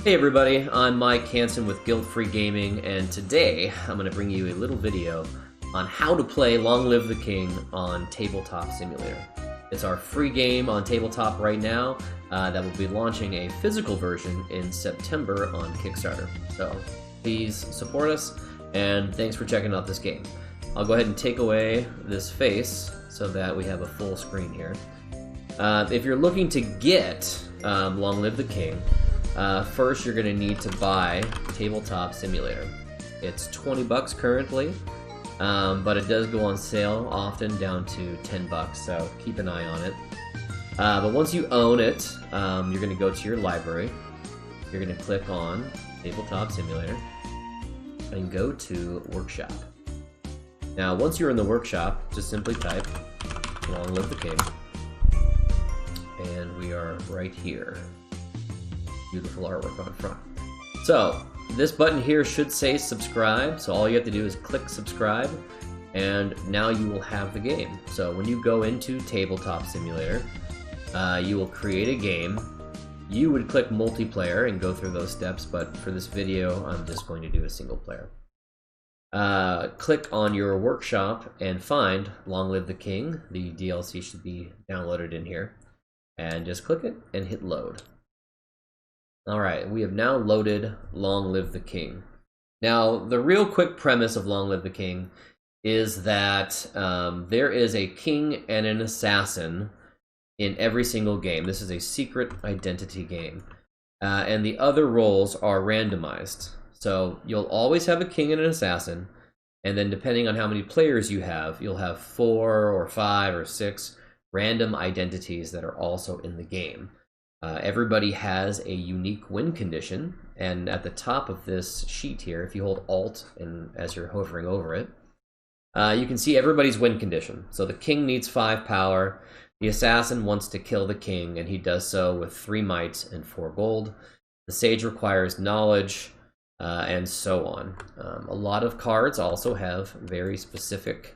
Hey everybody, I'm Mike Hansen with Guilt Free Gaming, and today I'm going to bring you a little video on how to play Long Live the King on Tabletop Simulator. It's our free game on Tabletop right now that will be launching a physical version in September on Kickstarter. So please support us, and thanks for checking out this game. I'll go ahead and take away this face so that we have a full screen here. If you're looking to get Long Live the King, first you're going to need to buy Tabletop Simulator. It's 20 bucks currently, but it does go on sale often down to 10 bucks, so keep an eye on it. But once you own it, you're going to go to your library. You're going to click on Tabletop Simulator and go to Workshop. Now, once you're in the workshop, just simply type Long Live the King, and we are right here. Beautiful artwork on front. So this button here should say subscribe, so all you have to do is click subscribe, and now you will have the game. So when you go into Tabletop Simulator, you will create a game. You would click multiplayer and go through those steps, but for this video I'm just going to do a single player. Click on your workshop and find Long Live the King. The DLC should be downloaded in here, and just click it and hit load. Alright, we have now loaded Long Live the King. Now, the real quick premise of Long Live the King is that there is a king and an assassin in every single game. This is a secret identity game. And the other roles are randomized. So you'll always have a king and an assassin, and then depending on how many players you have, you'll have 4 or 5 or 6 random identities that are also in the game. Everybody has a unique win condition, and at the top of this sheet here, if you hold Alt and as you're hovering over it, you can see everybody's win condition. So the king needs 5 power, the assassin wants to kill the king, and he does so with 3 might and 4 gold. The sage requires knowledge, and so on. A lot of cards also have very specific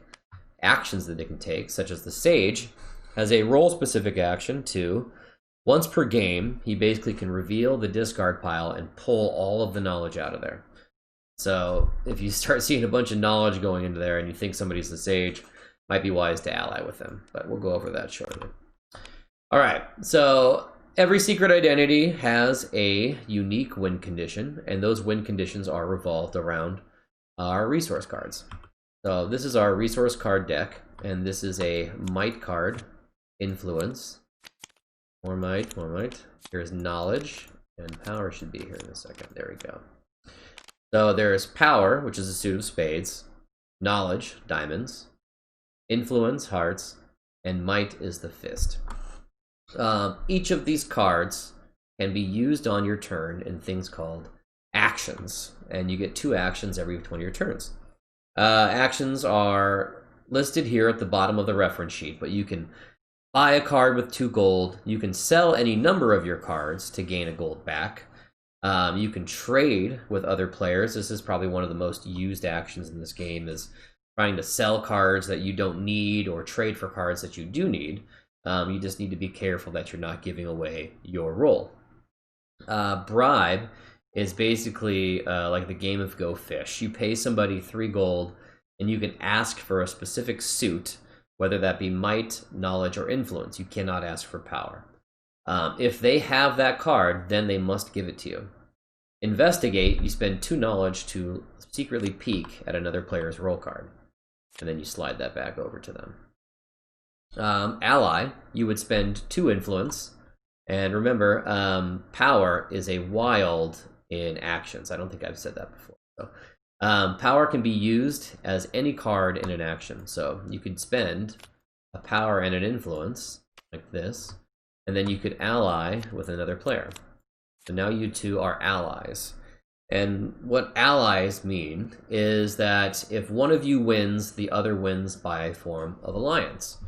actions that they can take, such as the sage has a role-specific action to once per game, he basically can reveal the discard pile and pull all of the knowledge out of there. So if you start seeing a bunch of knowledge going into there and you think somebody's the sage, might be wise to ally with them, but we'll go over that shortly. All right, so every secret identity has a unique win condition, and those win conditions are revolved around our resource cards. So this is our resource card deck, and this is a might card, influence. More might, more might. Here's knowledge, and power should be here in a second. There we go. So there's power, which is a suit of spades, knowledge, diamonds, influence, hearts, and might is the fist. Each of these cards can be used on your turn in things called actions, and you get 2 actions every 20 of your turns. Actions are listed here at the bottom of the reference sheet, but you can buy a card with 2 gold. You can sell any number of your cards to gain a gold back. You can trade with other players. This is probably one of the most used actions in this game, is trying to sell cards that you don't need or trade for cards that you do need. You just need to be careful that you're not giving away your role. Bribe is basically like the game of Go Fish. You pay somebody 3 gold, and you can ask for a specific suit, whether that be might, knowledge, or influence. You cannot ask for power. If they have that card, then they must give it to you. Investigate, you spend 2 knowledge to secretly peek at another player's role card, and then you slide that back over to them. Ally, you would spend 2 influence, and remember, power is a wild in actions. I don't think I've said that before. So, power can be used as any card in an action. So you could spend a power and an influence, like this, and then you could ally with another player. So now you 2 are allies. And what allies mean is that if one of you wins, the other wins by a form of alliance.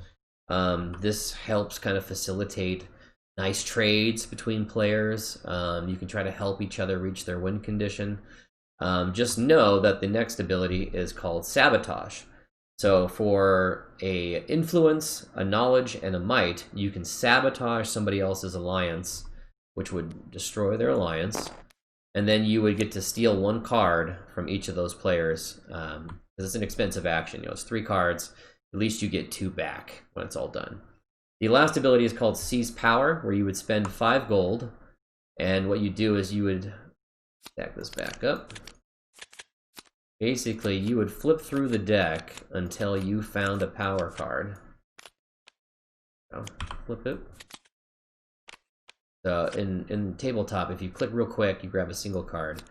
This helps kind of facilitate nice trades between players. You can try to help each other reach their win condition. Just know that the next ability is called Sabotage. So for a influence, a knowledge, and a might, you can sabotage somebody else's alliance, which would destroy their alliance. and then you would get to steal 1 card from each of those players, because it's an expensive action. You know, it's 3 cards. At least you get 2 back when it's all done. The last ability is called Seize Power, where you would spend 5 gold, and what you do is you would stack this back up. Basically, you would flip through the deck until you found a power card. So, flip it. So in Tabletop, if you click real quick, you grab a single card.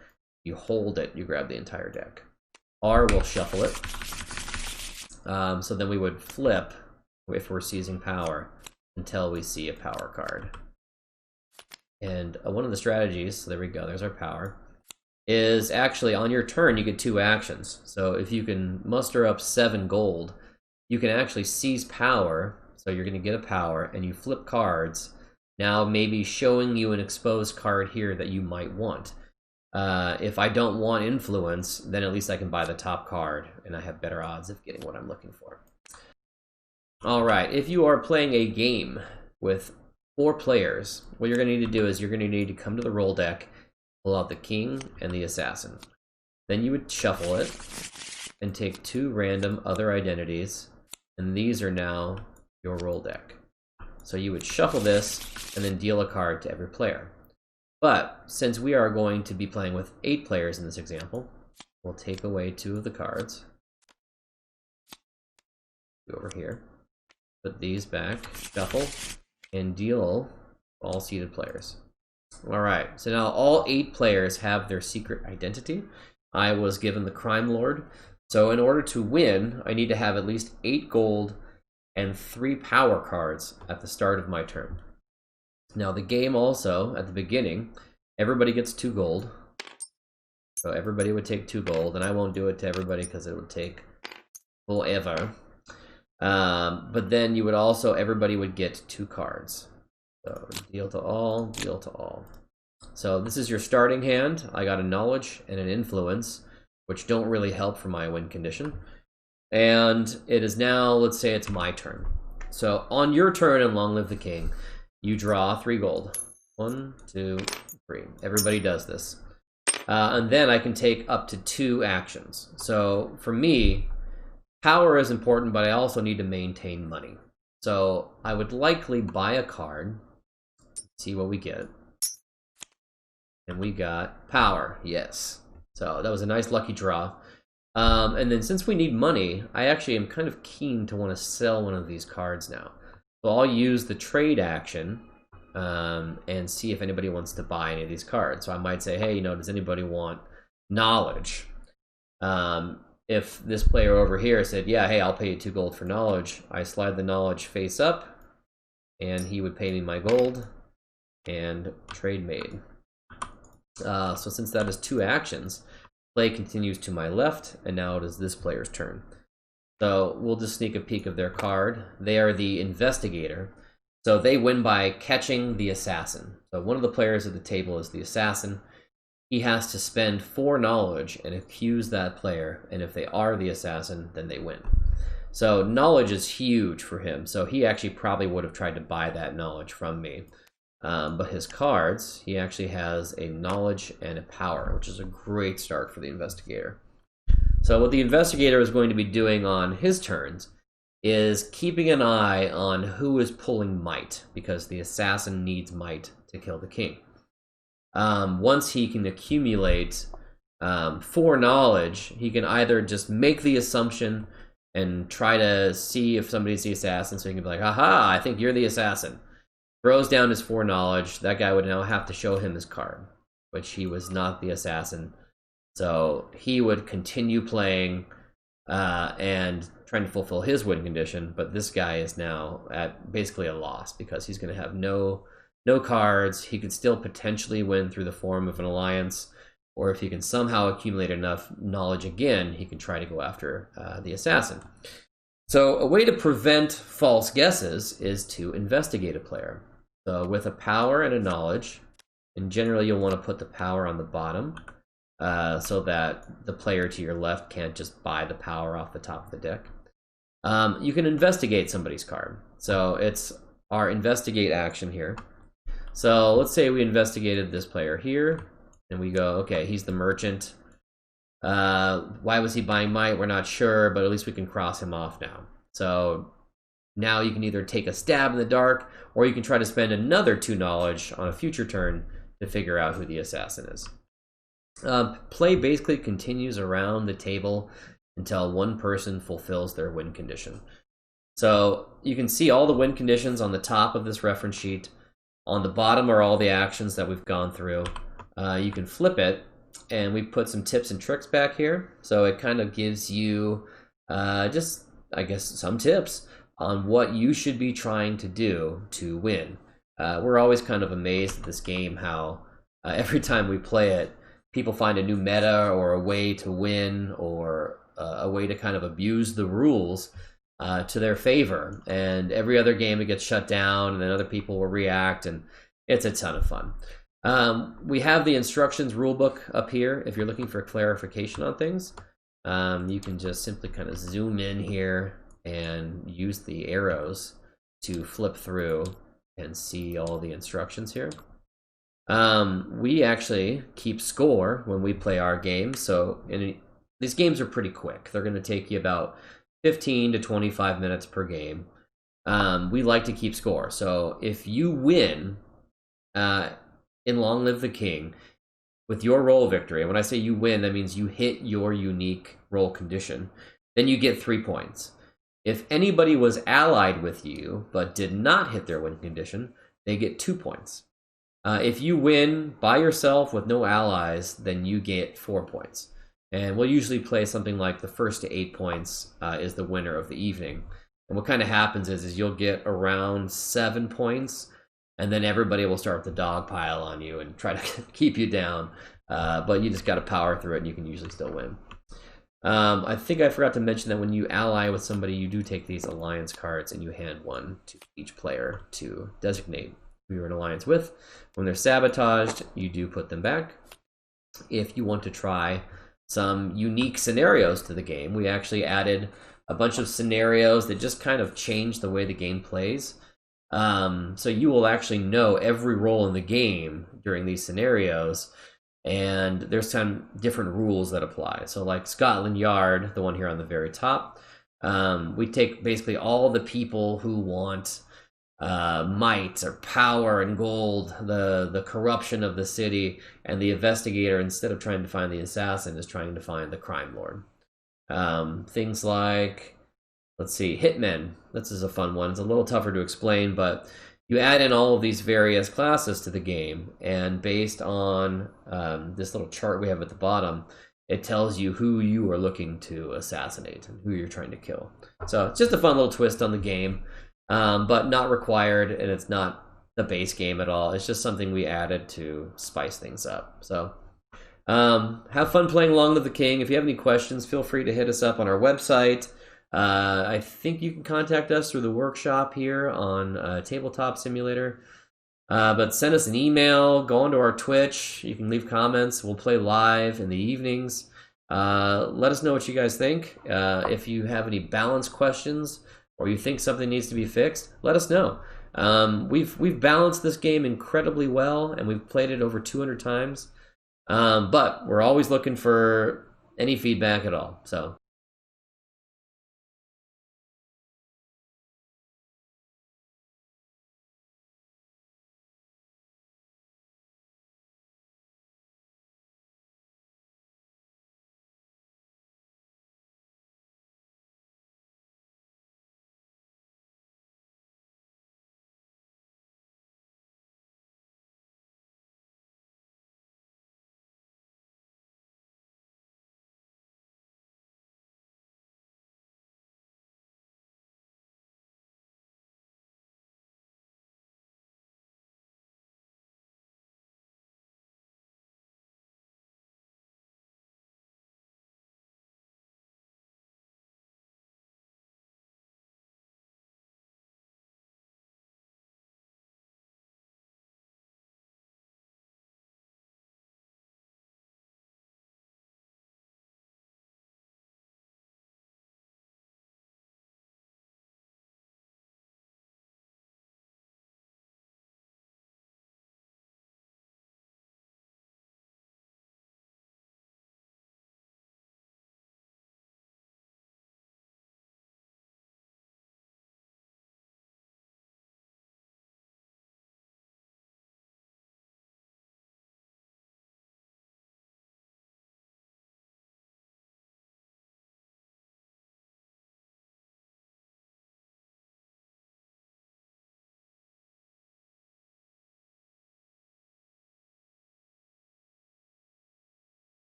You hold it, you grab the entire deck. R will shuffle it. So then we would flip, if we're seizing power, until we see a power card. And one of the strategies, so there we go, there's our power, is actually on your turn you get 2 actions. So if you can muster up 7 gold, you can actually seize power, so you're going to get a power, and you flip cards, now maybe showing you an exposed card here that you might want. If I don't want influence, then at least I can buy the top card, and I have better odds of getting what I'm looking for. Alright, if you are playing a game with 4 players, what you're going to need to do is you're going to need to come to the roll deck, pull out the king and the assassin. Then you would shuffle it and take 2 random other identities, and these are now your roll deck. So you would shuffle this and then deal a card to every player. But since we are going to be playing with 8 players in this example, we'll take away 2 of the cards. Go over here, put these back, shuffle, and deal all seated players. Alright, so now all 8 players have their secret identity. I was given the Crime Lord. So in order to win, I need to have at least 8 gold and 3 power cards at the start of my turn. Now the game also, at the beginning, everybody gets 2 gold. So everybody would take 2 gold, and I won't do it to everybody because it would take forever. But then you would also, everybody would get 2 cards. So deal to all, deal to all. So this is your starting hand. I got a knowledge and an influence, which don't really help for my win condition. And it is now, let's say it's my turn. So on your turn in Long Live the King, you draw 3 gold. 1, 2, 3. Everybody does this. And then I can take up to 2 actions. So for me, power is important, but I also need to maintain money. So I would likely buy a card, see what we get. And we got power, yes. So that was a nice lucky draw. And then since we need money, I actually am kind of keen to want to sell one of these cards now. So I'll use the trade action and see if anybody wants to buy any of these cards. So I might say, hey, you know, does anybody want knowledge? If this player over here said, yeah, hey, I'll pay you 2 gold for knowledge, I slide the knowledge face up, and he would pay me my gold, and trade made. So since that is 2 actions, play continues to my left, and now it is this player's turn. So we'll just sneak a peek of their card. They are the investigator. So they win by catching the assassin. So one of the players at the table is the assassin. He has to spend 4 knowledge and accuse that player, and if they are the assassin, then they win. So knowledge is huge for him, so he actually probably would have tried to buy that knowledge from me. But his cards, he actually has a knowledge and a power, which is a great start for the investigator. So what the investigator is going to be doing on his turns is keeping an eye on who is pulling might, because the assassin needs might to kill the king. Once he can accumulate 4 knowledge, he can either just make the assumption and try to see if somebody's the assassin, so he can be like, aha, I think you're the assassin. Throws down his 4 knowledge. That guy would now have to show him his card, which he was not the assassin. So he would continue playing and trying to fulfill his win condition, but this guy is now at basically a loss because he's going to have no cards. He could still potentially win through the form of an alliance, or if he can somehow accumulate enough knowledge again, he can try to go after the assassin. So a way to prevent false guesses is to investigate a player. So with a power and a knowledge, and generally you'll want to put the power on the bottom so that the player to your left can't just buy the power off the top of the deck. You can investigate somebody's card. So it's our investigate action here. So let's say we investigated this player here, and we go, okay, he's the merchant. Why was he buying might? We're not sure, but at least we can cross him off now. So now you can either take a stab in the dark, or you can try to spend another 2 knowledge on a future turn to figure out who the assassin is. Play basically continues around the table until one person fulfills their win condition. So you can see all the win conditions on the top of this reference sheet. On the bottom are all the actions that we've gone through. You can flip it, and we put some tips and tricks back here. So it kind of gives you just, I guess, some tips on what you should be trying to do to win. We're always kind of amazed at this game, how every time we play it, people find a new meta or a way to win, or a way to kind of abuse the rules to their favor. And every other game it gets shut down, and then other people will react, and it's a ton of fun. We have the instructions rulebook up here if you're looking for clarification on things. You can just simply kind of zoom in here and use the arrows to flip through and see all the instructions here. We actually keep score when we play our games, so these games are pretty quick. They're going to take you about 15 to 25 minutes per game. We like to keep score, so if you win in Long Live the King with your roll victory, and when I say you win, that means you hit your unique roll condition, then you get 3 points. If anybody was allied with you but did not hit their win condition, they get 2 points. If you win by yourself with no allies, then you get 4 points. And we'll usually play something like the first to 8 points is the winner of the evening. And what kind of happens is you'll get around 7 points, and then everybody will start the dog pile on you and try to keep you down. But you just got to power through it, and you can usually still win. I think I forgot to mention that when you ally with somebody, you do take these alliance cards, and you hand one to each player to designate who you're in alliance with. When they're sabotaged, you do put them back. If you want to try some unique scenarios to the game, we actually added a bunch of scenarios that just kind of change the way the game plays. So you will actually know every role in the game during these scenarios, and there's some different rules that apply. So like Scotland Yard, the one here on the very top, we take basically all the people who want might or power and gold, the corruption of the city, and the investigator, instead of trying to find the assassin, is trying to find the crime lord. Things like, let's see, hitmen. This is a fun one. It's a little tougher to explain, but you add in all of these various classes to the game, and based on this little chart we have at the bottom, it tells you who you are looking to assassinate and who you're trying to kill. So it's just a fun little twist on the game. But not required, and it's not the base game at all. It's just something we added to spice things up. So have fun playing Long Live the King. If you have any questions, feel free to hit us up on our website. I think you can contact us through the workshop here on Tabletop Simulator. But send us an email, go onto our Twitch. You can leave comments. We'll play live in the evenings. Let us know what you guys think. If you have any balance questions, or you think something needs to be fixed, let us know. We've balanced this game incredibly well, and we've played it over 200 times. But we're always looking for any feedback at all. So